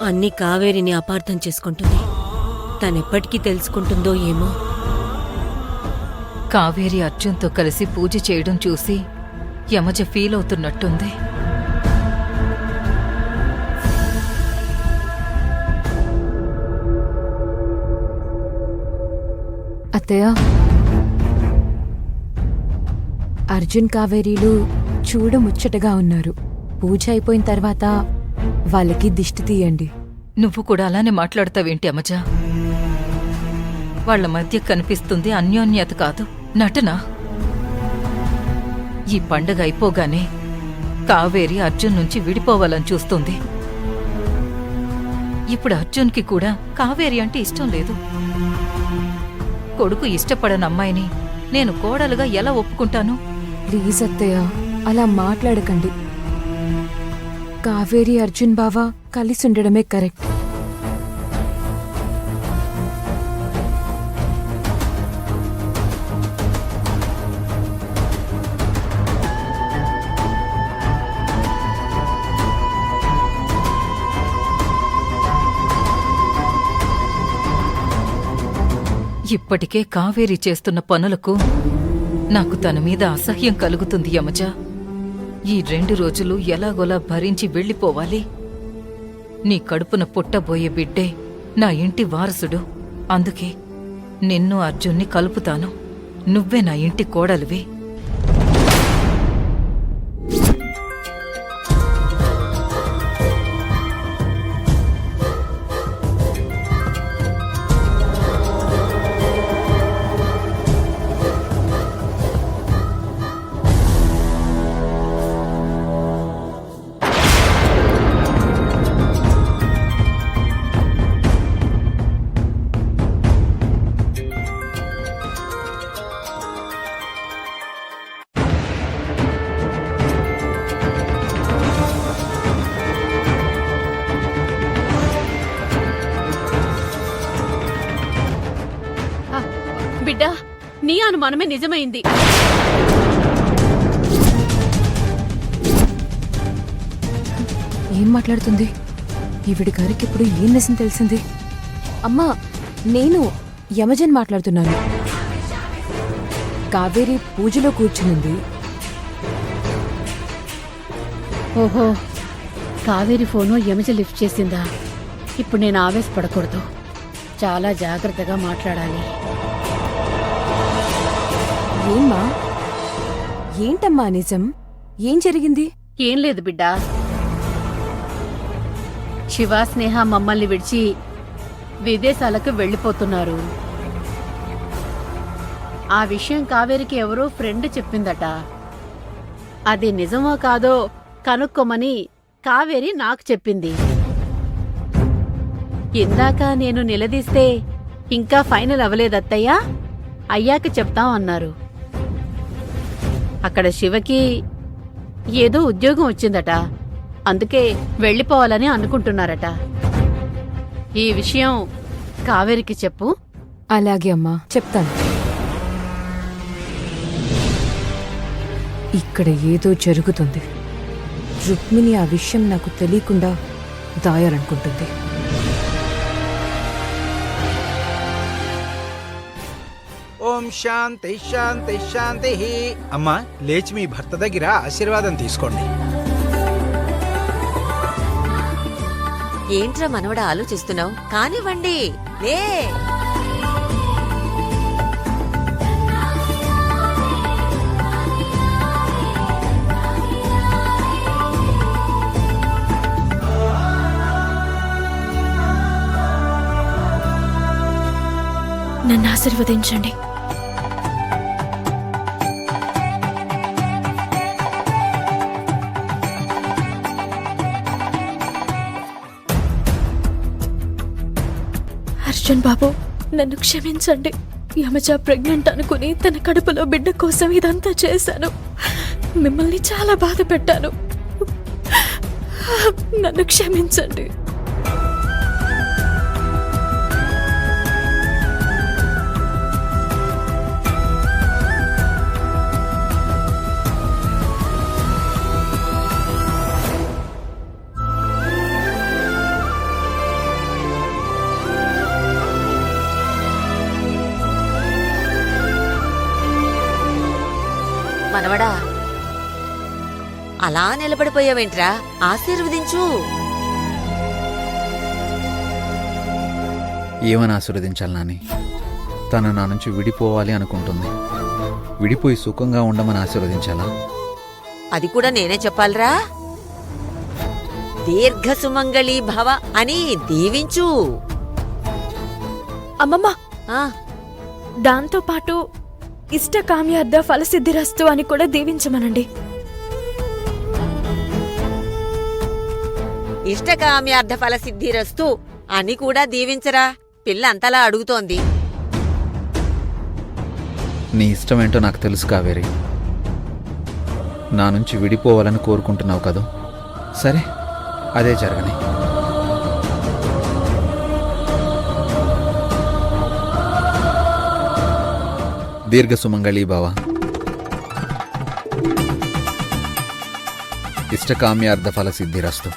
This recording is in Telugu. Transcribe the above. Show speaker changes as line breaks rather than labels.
అన్ని కావేరిని అపార్థం చేసుకుంటుంది. తనెప్పటికీ తెలుసుకుంటుందో ఏమో.
కావేరి అర్జున్తో కలిసి పూజ చేయడం చూసి యమజ ఫీల్ అవుతున్నట్టుంది.
అత్తయ్య, అర్జున్ కావేరీలు చూడముచ్చటగా ఉన్నారు. పూజ అయిపోయిన తర్వాత వాళ్ళకి దిష్టి తీయండి.
నువ్వు కూడా అలానే మాట్లాడతావేంటి అమజ? వాళ్ల మధ్య కనిపిస్తుంది అన్యోన్యత కాదు, నటన. ఈ పండగ అయిపోగానే కావేరి అర్జున్ నుంచి విడిపోవాలని చూస్తుంది. ఇప్పుడు అర్జున్కి కూడా కావేరి అంటే ఇష్టం లేదు. కొడుకు ఇష్టపడని అమ్మాయిని నేను కోడలుగా ఎలా ఒప్పుకుంటాను?
ప్లీజ్ అత్తయ్య, అలా మాట్లాడకండి. కావేరి అర్జున్ బావ కలిసి ఉండడమే కరెక్ట్.
ఇప్పటికే కావేరి చేస్తున్న పనులకు నాకు తన మీద అసహ్యం కలుగుతుంది యమజ. ఈ 2 రోజులు ఎలాగోలా భరించి వెళ్ళిపోవాలి. నీ కడుపున పుట్టబోయే బిడ్డే నా ఇంటి వారసుడు. అందుకే నిన్ను అర్జున్ని కలుపుతాను. నువ్వే నా ఇంటి కోడలివి.
బిడ్డా, నీ అనుమానమే నిజమైంది.
ఏం మాట్లాడుతుంది? ఈవిడి గారికి ఇప్పుడు ఏం నిజం తెలిసింది? అమ్మా, నేను యమజన్ మాట్లాడుతున్నాను. కావేరి పూజలో కూర్చునుంది.
ఓహో, కావేరి ఫోను యమజ లిఫ్ట్ చేసిందా? ఇప్పుడు నేను ఆవేశపడకూడదు. చాలా జాగ్రత్తగా మాట్లాడాలి.
ఏమ్మా, ఏంటమ్మా నిజం? ఏం జరిగింది?
ఏం లేదు బిడ్డా. శివ, స్నేహ మమ్మల్ని విడిచి విదేశాలకు వెళ్ళిపోతున్నారు. ఆ విషయం కావేరికి ఎవరో ఫ్రెండ్ చెప్పిందట. అది నిజమో కాదో కనుక్కోమని కావేరి నాకు చెప్పింది. ఇందాక నేను నిలదీస్తే ఇంకా ఫైనల్ అవ్వలేదత్తయ్యా, అయ్యాక చెప్తాం అన్నారు. అక్కడ శివకి ఏదో ఉద్యోగం వచ్చిందట. అందుకే వెళ్ళిపోవాలని అనుకుంటున్నారట. ఈ విషయం కావేరికి చెప్పు.
అలాగే అమ్మా, చెప్తాను. ఇక్కడ ఏదో జరుగుతుంది. రుక్మిణి ఆ విషయం నాకు తెలియకుండా దాయాలనుకుంటుంది.
ఓం శాంతి శాంతి శాంతి. అమ్మా, లేచి మీ భర్త దగ్గర ఆశీర్వాదం తీసుకోండి.
ఏంట్రా మనవడా ఆలోచిస్తున్నావు? కానివ్వండి, లే.
నన్ను ఆశీర్వదించండి. అర్జున్ బాబు, నన్ను క్షమించండి. యమజ ప్రెగ్నెంట్ అనుకుని తన కడుపులో బిడ్డ కోసం ఇదంతా చేశాను. మిమ్మల్ని చాలా బాధ పెట్టాను. నన్ను క్షమించండి.
మనవడా అలా నిలబడిపోయావేంట్రా? ఆశీర్వదించు.
ఏమని ఆశీర్వదించాలి నాని? తను నా నుంచి విడిపోవాలి అనుకుంటుంది. విడిపోయి సుఖంగా ఉండమని ఆశీర్వదించాలా?
అది కూడా నేనే చెప్పాలరా? దీర్ఘ సుమంగళీ భవ అని దీవించు.
అమ్మమ్మ,
ఆ
దాంతో పాటు ఇష్ట కామ్యార్థ ఫలసిద్ధిరస్తు అని కూడా దీవించమనండి.
ఇష్టకామ్యార్థ ఫల సిద్ధిరస్తు అని కూడా దీవించరా. పిల్ల అంతలా అడుగుతోంది.
నీ ఇష్టమేంటో నాకు తెలుసు కావేరి. నా నుంచి విడిపోవాలని కోరుకుంటున్నావు కదూ? సరే, అదే జరగని. దీర్ఘ సుమంగళీ భవ. ఇష్టకామ్యార్థ ఫల సిద్ధిరస్తు.